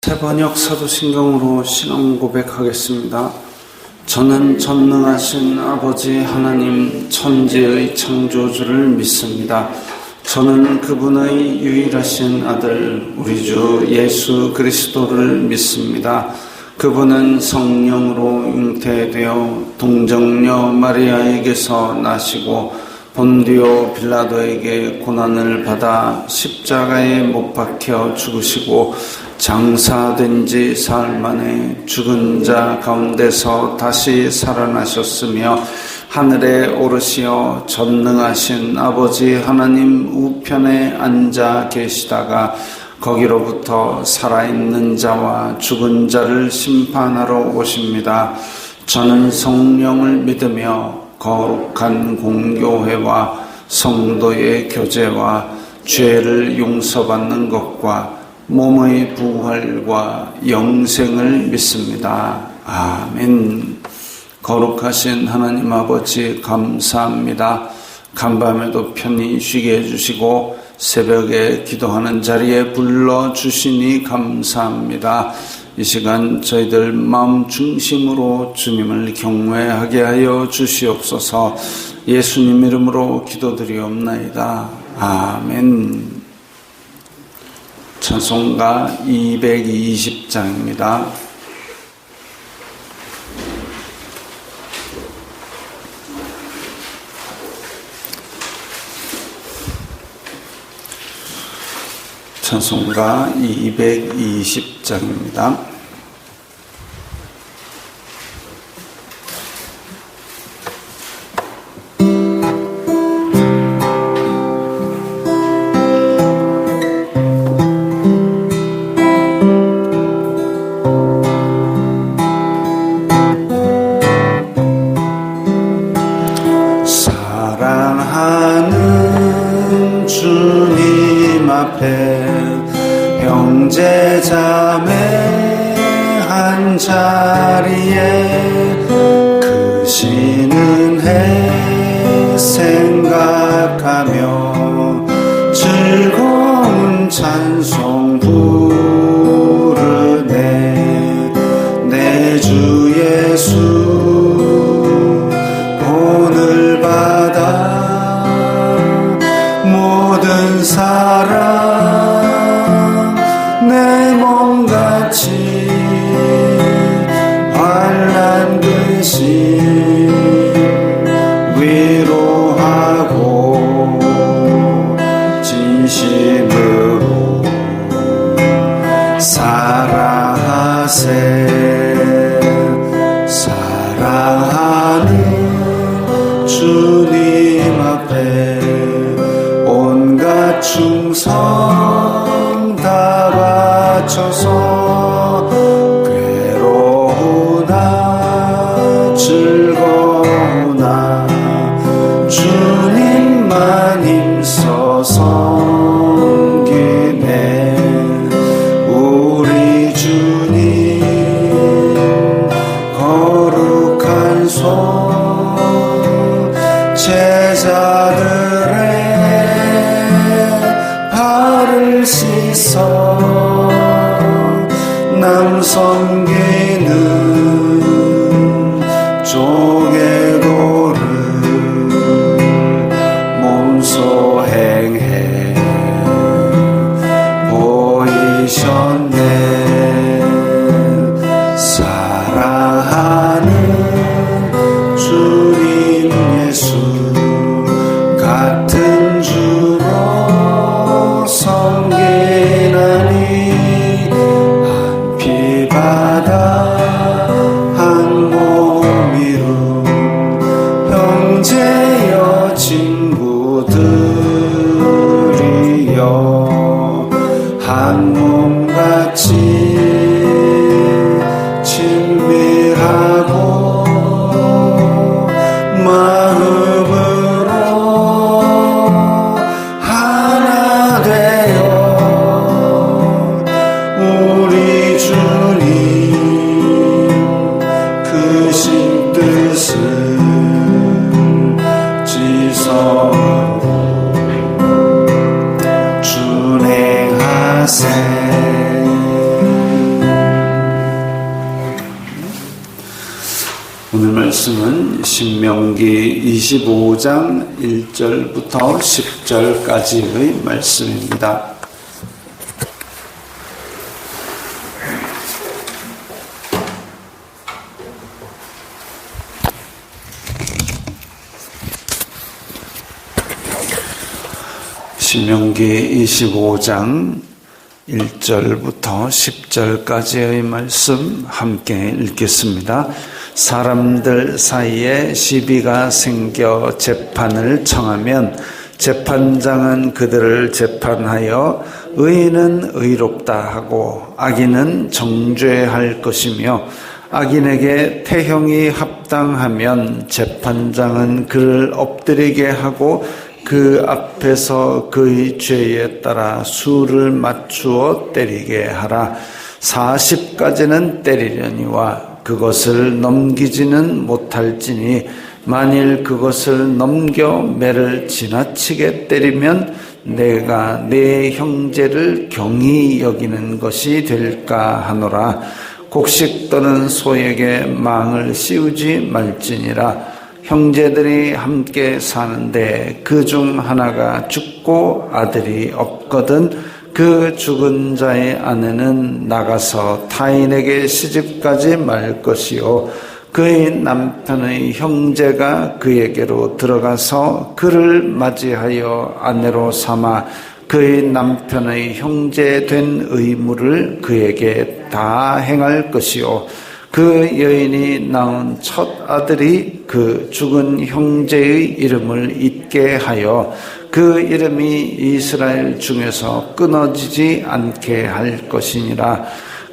새번역 사도신경으로 신앙 고백하겠습니다. 저는 전능하신 아버지 하나님 천지의 창조주를 믿습니다. 저는 그분의 유일하신 아들 우리 주 예수 그리스도를 믿습니다. 그분은 성령으로 잉태되어 동정녀 마리아에게서 나시고 본디오 빌라도에게 고난을 받아 십자가에 못 박혀 죽으시고 장사된 지 사흘 만에 죽은 자 가운데서 다시 살아나셨으며 하늘에 오르시어 전능하신 아버지 하나님 우편에 앉아 계시다가 거기로부터 살아있는 자와 죽은 자를 심판하러 오십니다. 저는 성령을 믿으며 거룩한 공교회와 성도의 교제와 죄를 용서받는 것과 몸의 부활과 영생을 믿습니다. 아멘. 거룩하신 하나님 아버지 감사합니다. 간밤에도 편히 쉬게 해주시고 새벽에 기도하는 자리에 불러주시니 감사합니다. 이 시간 저희들 마음 중심으로 주님을 경외하게 하여 주시옵소서. 예수님 이름으로 기도드리옵나이다. 아멘. 찬송가 220장입니다. 찬송가 220장입니다. 사랑하는 주님 앞에 형제 자매 한 자리에 크신 은혜 생각하며 즐거운 찬송 부르네. 내 주 예수 본을 받아 모든 사랑 내 몸같이 환난 근심 위로하고 진심으로 사랑하세. 사랑하는 주님 앞에 온갖 충성 다 바쳐서 괴로우나 즐거우나 주님만 힘써 섬기네. 우리 주님 거룩한 손 제자들의 발을 씻어 남 섬기는 종의 도를 몸소 행해 보이셨네. 사랑하는 주님 예수 같은 주로 섬기나니 한 피바다 한 몸이루 형제여 친구들이여 한 몸같이 친밀하고 마음으로 하나 되어 우리 주님 크신 뜻을 지성으로 준행하세. 말씀은 신명기 25장 1절부터 10절까지의 말씀입니다. 신명기 25장 1절부터 10절까지의 말씀 함께 읽겠습니다. 사람들 사이에 시비가 생겨 재판을 청하면 재판장은 그들을 재판하여 의인은 의롭다 하고 악인은 정죄할 것이며 악인에게 태형이 합당하면 재판장은 그를 엎드리게 하고 그 앞에서 그의 죄에 따라 수를 맞추어 때리게 하라. 40까지는 때리려니와 그것을 넘기지는 못할지니 만일 그것을 넘겨 매를 지나치게 때리면 내가 내 형제를 경히 여기는 것이 될까 하노라. 곡식 떠는 소에게 망을 씌우지 말지니라. 형제들이 함께 사는데 그 중 하나가 죽고 아들이 없거든 그 죽은 자의 아내는 나가서 타인에게 시집가지 말 것이요 그의 남편의 형제가 그에게로 들어가서 그를 맞이하여 아내로 삼아 그의 남편의 형제 된 의무를 그에게 다 행할 것이요 그 여인이 낳은 첫 아들이 그 죽은 형제의 이름을 잊게 하여 그 이름이 이스라엘 중에서 끊어지지 않게 할 것이니라.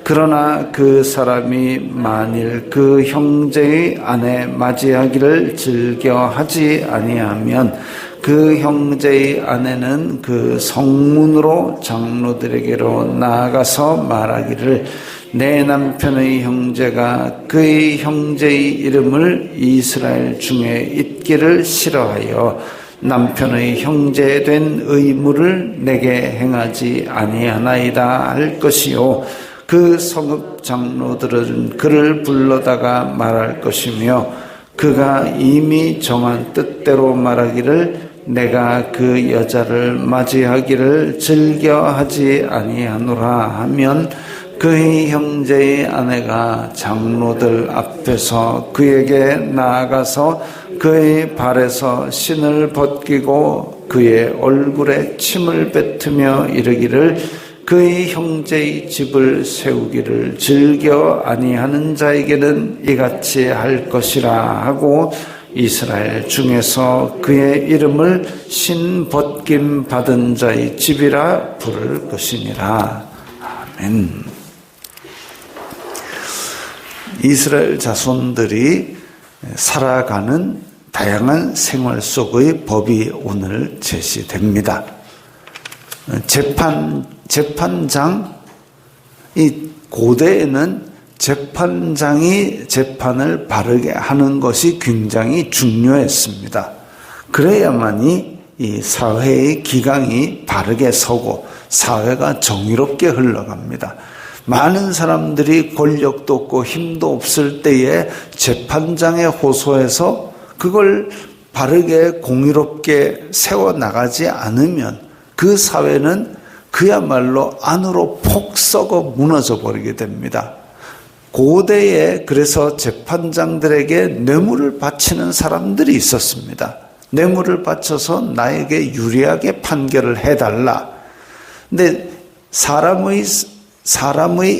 그러나 그 사람이 만일 그 형제의 아내 맞이하기를 즐겨하지 아니하면 그 형제의 아내는 그 성문으로 장로들에게로 나아가서 말하기를 내 남편의 형제가 그의 형제의 이름을 이스라엘 중에 잊기를 싫어하여 남편의 형제 된 의무를 내게 행하지 아니하나이다 할 것이요 그 성읍 장로들은 그를 불러다가 말할 것이며 그가 이미 정한 뜻대로 말하기를 내가 그 여자를 맞이하기를 즐겨하지 아니하노라 하면 그의 형제의 아내가 장로들 앞에서 그에게 나아가서 그의 발에서 신을 벗기고 그의 얼굴에 침을 뱉으며 이르기를 그의 형제의 집을 세우기를 즐겨 아니하는 자에게는 이같이 할 것이라 하고 이스라엘 중에서 그의 이름을 신 벗김 받은 자의 집이라 부를 것이니라. 아멘. 이스라엘 자손들이 살아가는 다양한 생활 속의 법이 오늘 제시됩니다. 재판장, 이 고대에는 재판장이 재판을 바르게 하는 것이 굉장히 중요했습니다. 그래야만이 이 사회의 기강이 바르게 서고 사회가 정의롭게 흘러갑니다. 많은 사람들이 권력도 없고 힘도 없을 때에 재판장에 호소해서 그걸 바르게 공의롭게 세워나가지 않으면 그 사회는 그야말로 안으로 폭 썩어 무너져 버리게 됩니다. 고대에 그래서 재판장들에게 뇌물을 바치는 사람들이 있었습니다. 뇌물을 바쳐서 나에게 유리하게 판결을 해달라. 근데 사람의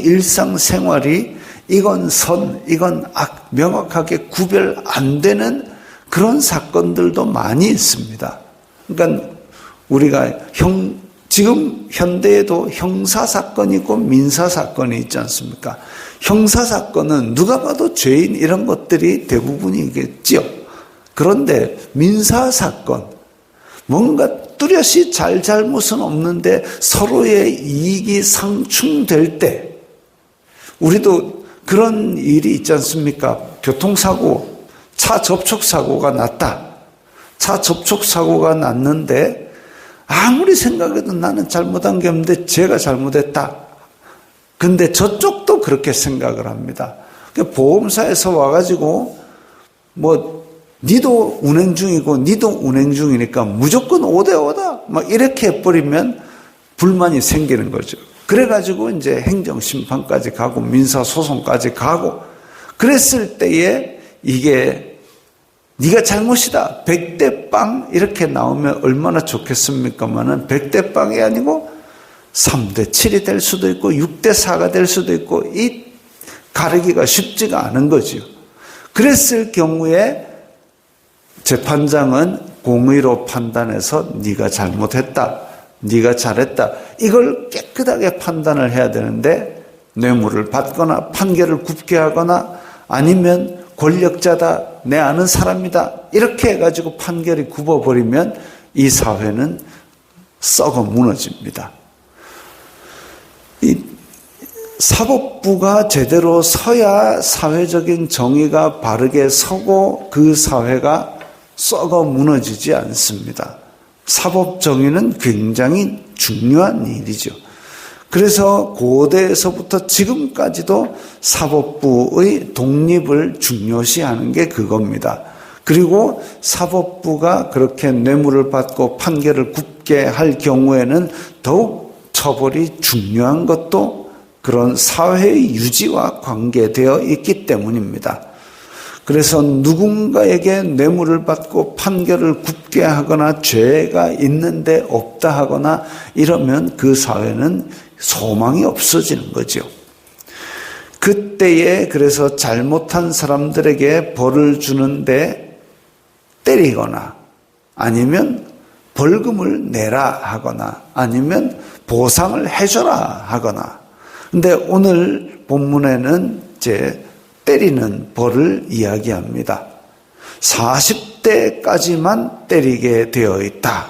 일상생활이 이건 선, 이건 악, 명확하게 구별 안 되는 그런 사건들도 많이 있습니다. 그러니까 우리가 지금 현대에도 형사사건이 있고 민사사건이 있지 않습니까? 형사사건은 누가 봐도 죄인 이런 것들이 대부분이겠죠. 그런데 민사사건, 뭔가 뚜렷이 잘못은 없는데 서로의 이익이 상충될 때 우리도 그런 일이 있지 않습니까? 교통사고, 차 접촉사고가 났다. 차 접촉사고가 났는데 아무리 생각해도 나는 잘못한 게 없는데 제가 잘못했다. 근데 저쪽도 그렇게 생각을 합니다. 보험사에서 와가지고 니도 운행 중이고 니도 운행 중이니까 무조건 5대5다. 막 이렇게 해버리면 불만이 생기는 거죠. 그래가지고 이제 행정심판까지 가고 민사소송까지 가고 그랬을 때에 이게 네가 잘못이다. 100대 빵 이렇게 나오면 얼마나 좋겠습니까마는 100대 빵이 아니고 3대 7이 될 수도 있고 6대 4가 될 수도 있고 이 가르기가 쉽지가 않은 거죠. 그랬을 경우에 재판장은 공의로 판단해서 네가 잘못했다. 네가 잘했다. 이걸 깨끗하게 판단을 해야 되는데 뇌물을 받거나 판결을 굽게 하거나 아니면 권력자다. 내 아는 사람이다. 이렇게 해가지고 판결이 굽어버리면 이 사회는 썩어 무너집니다. 이 사법부가 제대로 서야 사회적인 정의가 바르게 서고 그 사회가 썩어 무너지지 않습니다. 사법 정의는 굉장히 중요한 일이죠. 그래서 고대에서부터 지금까지도 사법부의 독립을 중요시하는 게 그겁니다. 그리고 사법부가 그렇게 뇌물을 받고 판결을 굽게 할 경우에는 더욱 처벌이 중요한 것도 그런 사회의 유지와 관계되어 있기 때문입니다. 그래서 누군가에게 뇌물을 받고 판결을 굽게 하거나 죄가 있는데 없다 하거나 이러면 그 사회는 소망이 없어지는 거죠. 그때에 그래서 잘못한 사람들에게 벌을 주는데 때리거나 아니면 벌금을 내라 하거나 아니면 보상을 해줘라 하거나. 근데 오늘 본문에는 이제 때리는 벌을 이야기합니다. 40대까지만 때리게 되어 있다.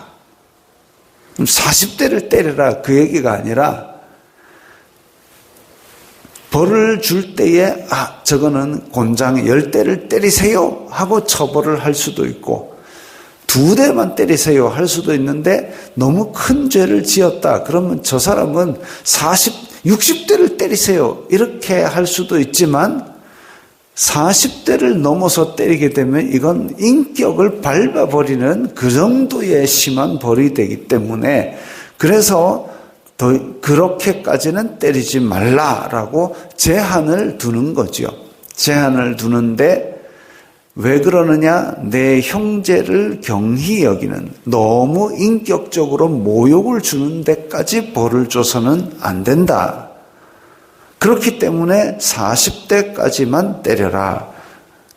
40대를 때려라 그 얘기가 아니라 벌을 줄 때에 저거는 곤장 10대를 때리세요 하고 처벌을 할 수도 있고 2대만 때리세요 할 수도 있는데 너무 큰 죄를 지었다. 그러면 저 사람은 60대를 때리세요 이렇게 할 수도 있지만 40대를 넘어서 때리게 되면 이건 인격을 밟아버리는 그 정도의 심한 벌이 되기 때문에 그래서 그렇게까지는 때리지 말라라고 제한을 두는 거죠. 제한을 두는데 왜 그러느냐? 내 형제를 경히 여기는 너무 인격적으로 모욕을 주는 데까지 벌을 줘서는 안 된다. 그렇기 때문에 40대까지만 때려라.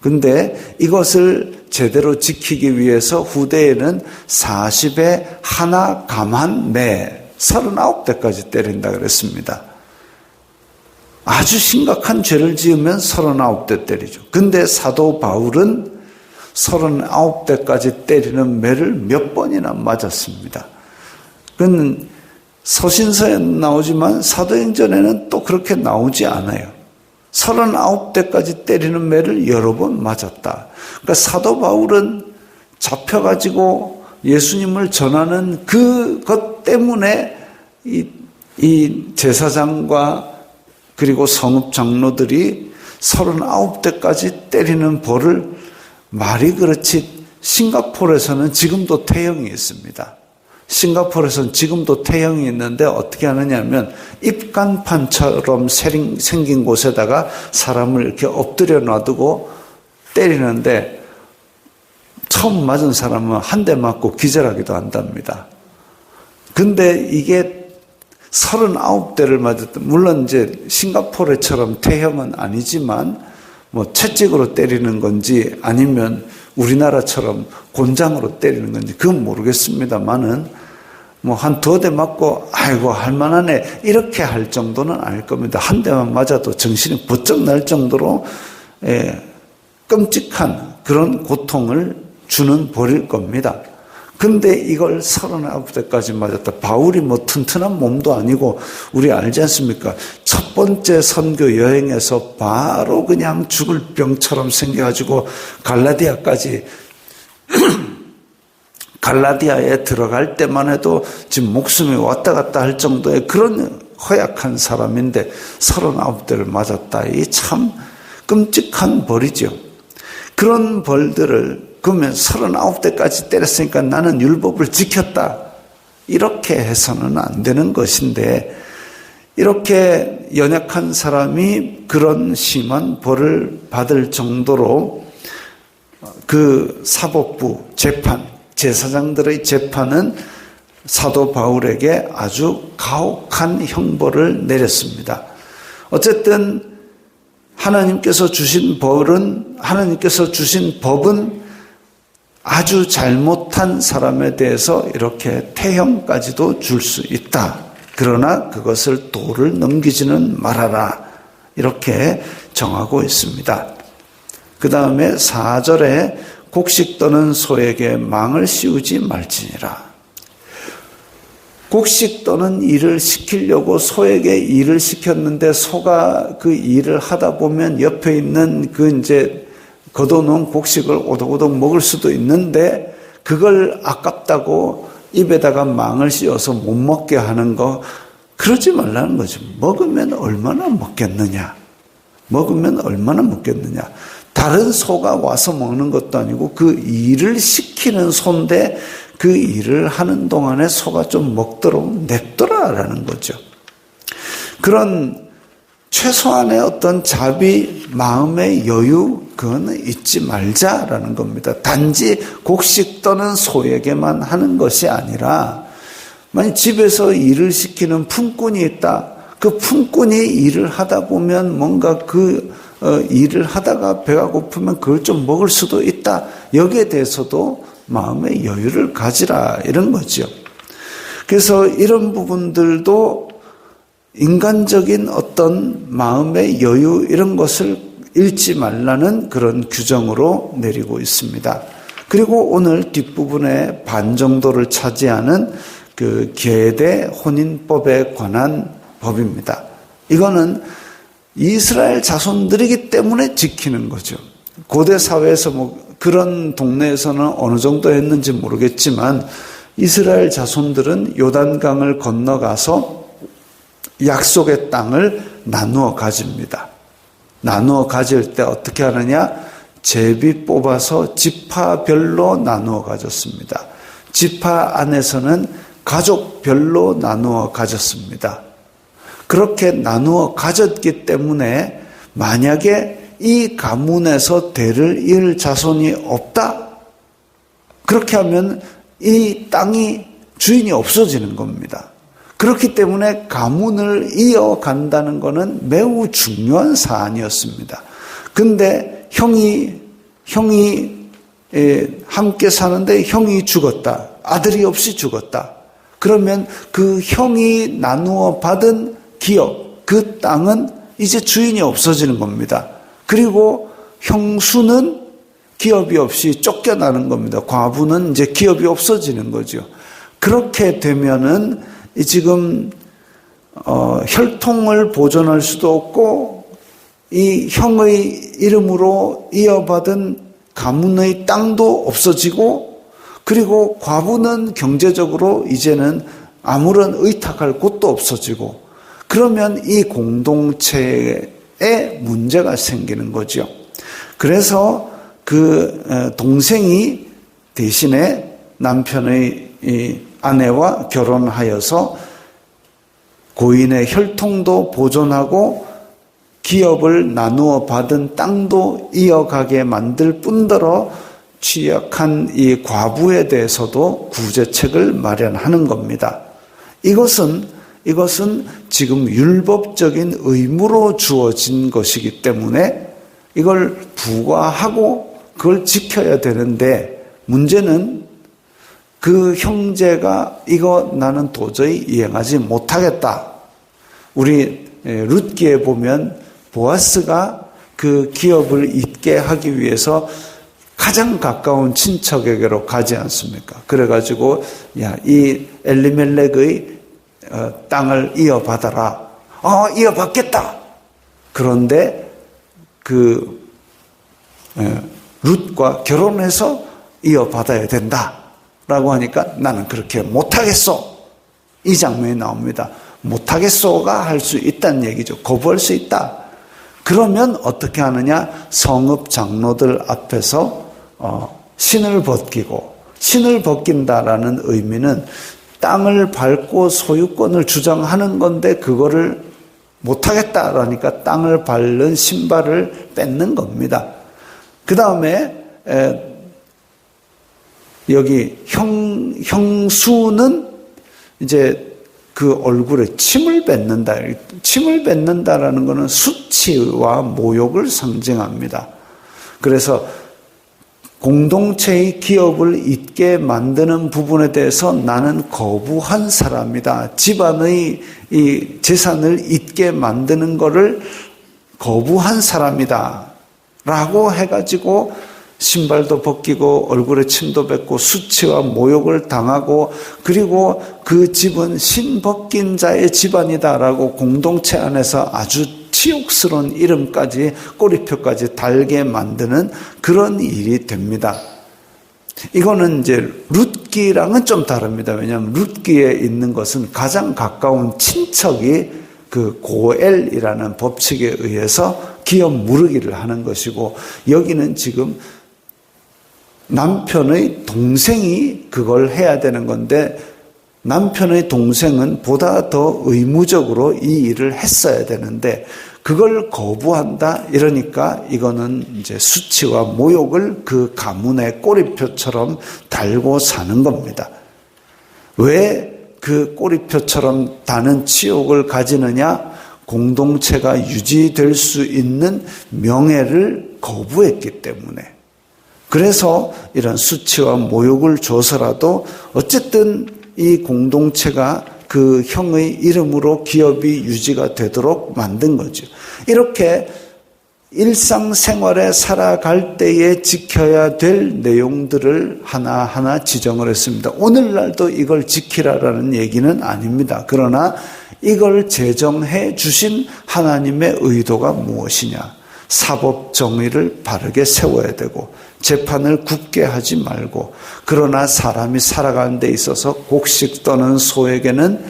근데 이것을 제대로 지키기 위해서 후대에는 40에 하나 감한 매 39대까지 때린다 그랬습니다. 아주 심각한 죄를 지으면 39대 때리죠. 근데 사도 바울은 39대까지 때리는 매를 몇 번이나 맞았습니다. 그건 서신서에 나오지만 사도행전에는 또 그렇게 나오지 않아요. 39대까지 때리는 매를 여러 번 맞았다. 그러니까 사도 바울은 잡혀가지고 예수님을 전하는 그것 때문에 이 제사장과 그리고 성읍 장로들이 39대까지 때리는 벌을 말이 그렇지 싱가포르에서는 지금도 태형이 있습니다. 싱가포르에서는 지금도 태형이 있는데 어떻게 하느냐면 입간판처럼 생긴 곳에다가 사람을 이렇게 엎드려 놔두고 때리는데 처음 맞은 사람은 한 대 맞고 기절하기도 한답니다. 근데 이게 39대를 맞았다. 물론 이제 싱가포르처럼 태형은 아니지만 뭐 채찍으로 때리는 건지 아니면 우리나라처럼 곤장으로 때리는 건지 그건 모르겠습니다만은 뭐 한 2대 맞고 아이고 할만하네 이렇게 할 정도는 아닐 겁니다. 한 대만 맞아도 정신이 번쩍 날 정도로 끔찍한 그런 고통을 주는 벌일 겁니다. 근데 이걸 39대까지 맞았다. 바울이 뭐 튼튼한 몸도 아니고 우리 알지 않습니까? 첫 번째 선교 여행에서 바로 그냥 죽을 병처럼 생겨가지고 갈라디아까지 갈라디아에 들어갈 때만 해도 지금 목숨이 왔다 갔다 할 정도의 그런 허약한 사람인데 39대를 맞았다. 이 참 끔찍한 벌이죠. 그런 벌들을 그러면 39대까지 때렸으니까 나는 율법을 지켰다. 이렇게 해서는 안 되는 것인데 이렇게 연약한 사람이 그런 심한 벌을 받을 정도로 그 사법부 재판, 제사장들의 재판은 사도 바울에게 아주 가혹한 형벌을 내렸습니다. 어쨌든 하나님께서 주신 법은 아주 잘못한 사람에 대해서 이렇게 태형까지도 줄 수 있다. 그러나 그것을 도를 넘기지는 말아라. 이렇게 정하고 있습니다. 그 다음에 4절에 곡식 떠는 소에게 망을 씌우지 말지니라. 곡식 떠는 일을 시키려고 소에게 일을 시켰는데 소가 그 일을 하다 보면 옆에 있는 걷어놓은 곡식을 오독오독 먹을 수도 있는데 그걸 아깝다고 입에다가 망을 씌워서 못 먹게 하는 거 그러지 말라는 거죠. 먹으면 얼마나 먹겠느냐. 다른 소가 와서 먹는 것도 아니고 그 일을 시키는 소인데 그 일을 하는 동안에 소가 좀 먹도록 냅둬라라는 거죠. 그런 최소한의 어떤 자비, 마음의 여유, 그건 잊지 말자라는 겁니다. 단지 곡식 떠는 소에게만 하는 것이 아니라 만약 집에서 일을 시키는 품꾼이 있다. 그 품꾼이 일을 하다 보면 뭔가 일을 하다가 배가 고프면 그걸 좀 먹을 수도 있다. 여기에 대해서도 마음의 여유를 가지라 이런 거죠. 그래서 이런 부분들도 인간적인 어떤 마음의 여유 이런 것을 잃지 말라는 그런 규정으로 내리고 있습니다. 그리고 오늘 뒷부분에 반 정도를 차지하는 그 계대 혼인법에 관한 법입니다. 이거는 이스라엘 자손들이기 때문에 지키는 거죠. 고대 사회에서 그런 동네에서는 어느 정도 했는지 모르겠지만 이스라엘 자손들은 요단강을 건너가서 약속의 땅을 나누어 가집니다. 나누어 가질 때 어떻게 하느냐? 제비 뽑아서 지파별로 나누어 가졌습니다. 지파 안에서는 가족별로 나누어 가졌습니다. 그렇게 나누어 가졌기 때문에 만약에 이 가문에서 대를 이을 자손이 없다? 그렇게 하면 이 땅이 주인이 없어지는 겁니다. 그렇기 때문에 가문을 이어간다는 것은 매우 중요한 사안이었습니다. 근데 형이 함께 사는데 형이 죽었다. 아들이 없이 죽었다. 그러면 그 형이 나누어 받은 기업, 그 땅은 이제 주인이 없어지는 겁니다. 그리고 형수는 기업이 없이 쫓겨나는 겁니다. 과부는 이제 기업이 없어지는 거죠. 그렇게 되면은 지금 혈통을 보존할 수도 없고 이 형의 이름으로 이어받은 가문의 땅도 없어지고 그리고 과부는 경제적으로 이제는 아무런 의탁할 곳도 없어지고 그러면 이 공동체에 문제가 생기는 거죠. 그래서 그 동생이 대신에 남편의 이 아내와 결혼하여서 고인의 혈통도 보존하고 기업을 나누어 받은 땅도 이어가게 만들 뿐더러 취약한 이 과부에 대해서도 구제책을 마련하는 겁니다. 이것은 지금 율법적인 의무로 주어진 것이기 때문에 이걸 부과하고 그걸 지켜야 되는데 문제는 그 형제가 이거 나는 도저히 이행하지 못하겠다. 우리 룻기에 보면 보아스가 그 기업을 잇게 하기 위해서 가장 가까운 친척에게로 가지 않습니까? 그래가지고 이 엘리멜렉의 땅을 이어받아라. 이어받겠다. 그런데 그 룻과 결혼해서 이어받아야 된다. 라고 하니까 나는 그렇게 못하겠소. 이 장면이 나옵니다. 못하겠소가 할 수 있다는 얘기죠. 거부할 수 있다. 그러면 어떻게 하느냐? 성읍 장로들 앞에서 신을 벗기고, 신을 벗긴다라는 의미는 땅을 밟고 소유권을 주장하는 건데 그거를 못하겠다라니까 땅을 밟는 신발을 뺏는 겁니다. 그 다음에 여기 형수는 이제 그 얼굴에 침을 뱉는다. 침을 뱉는다라는 것은 수치와 모욕을 상징합니다. 그래서 공동체의 기업을 잇게 만드는 부분에 대해서 나는 거부한 사람이다. 집안의 이 재산을 잇게 만드는 것을 거부한 사람이다. 라고 해가지고 신발도 벗기고 얼굴에 침도 뱉고 수치와 모욕을 당하고, 그리고 그 집은 신 벗긴 자의 집안이다라고 공동체 안에서 아주 치욕스러운 이름까지, 꼬리표까지 달게 만드는 그런 일이 됩니다. 이거는 이제 룻기랑은 좀 다릅니다. 왜냐하면 룻기에 있는 것은 가장 가까운 친척이 그 고엘이라는 법칙에 의해서 기업 무르기를 하는 것이고, 여기는 지금 남편의 동생이 그걸 해야 되는 건데, 남편의 동생은 보다 더 의무적으로 이 일을 했어야 되는데 그걸 거부한다. 이러니까 이거는 이제 수치와 모욕을 그 가문의 꼬리표처럼 달고 사는 겁니다. 왜 그 꼬리표처럼 다는 치욕을 가지느냐? 공동체가 유지될 수 있는 명예를 거부했기 때문에. 그래서 이런 수치와 모욕을 줘서라도 어쨌든 이 공동체가 그 형의 이름으로 기업이 유지가 되도록 만든 거죠. 이렇게 일상생활에 살아갈 때에 지켜야 될 내용들을 하나하나 지정을 했습니다. 오늘날도 이걸 지키라라는 얘기는 아닙니다. 그러나 이걸 제정해 주신 하나님의 의도가 무엇이냐? 사법 정의를 바르게 세워야 되고 재판을 굽게 하지 말고, 그러나 사람이 살아가는 데 있어서 곡식 떠는 소에게는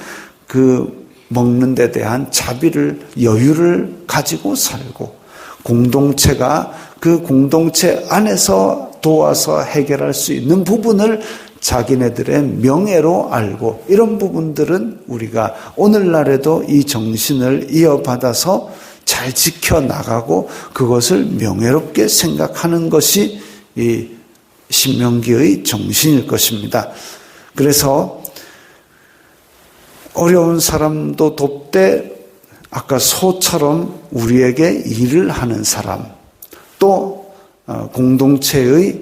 그 먹는 데 대한 자비를, 여유를 가지고 살고, 공동체가 그 공동체 안에서 도와서 해결할 수 있는 부분을 자기네들의 명예로 알고, 이런 부분들은 우리가 오늘날에도 이 정신을 이어받아서 잘 지켜나가고 그것을 명예롭게 생각하는 것이 이 신명기의 정신일 것입니다. 그래서 어려운 사람도 돕되 아까 소처럼 우리에게 일을 하는 사람, 또 공동체의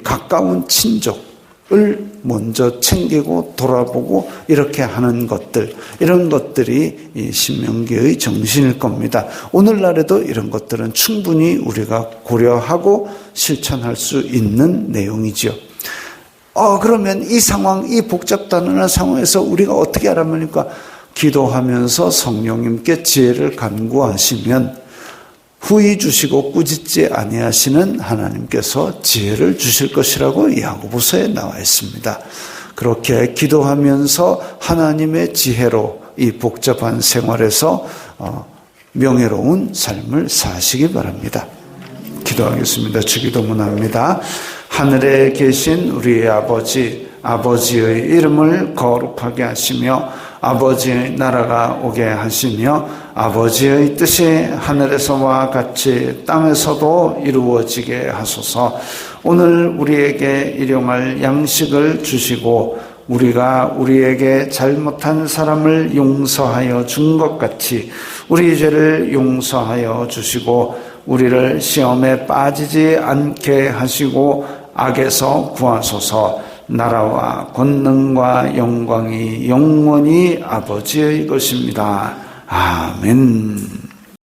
가까운 친족을 먼저 챙기고 돌아보고 이렇게 하는 것들, 이런 것들이 이 신명기의 정신일 겁니다. 오늘날에도 이런 것들은 충분히 우리가 고려하고 실천할 수 있는 내용이죠. 그러면 이 상황, 이 복잡다단한 상황에서 우리가 어떻게 하라면니까? 기도하면서 성령님께 지혜를 간구하시면 후히 주시고 꾸짖지 아니하시는 하나님께서 지혜를 주실 것이라고 야고보서에 나와 있습니다. 그렇게 기도하면서 하나님의 지혜로 이 복잡한 생활에서 명예로운 삶을 사시기 바랍니다. 기도하겠습니다. 주기도문합니다. 하늘에 계신 우리의 아버지, 아버지의 이름을 거룩하게 하시며 아버지의 나라가 오게 하시며 아버지의 뜻이 하늘에서와 같이 땅에서도 이루어지게 하소서. 오늘 우리에게 일용할 양식을 주시고 우리가 우리에게 잘못한 사람을 용서하여 준 것 같이 우리 죄를 용서하여 주시고 우리를 시험에 빠지지 않게 하시고 악에서 구하소서. 나라와 권능과 영광이 영원히 아버지의 것입니다. 아멘.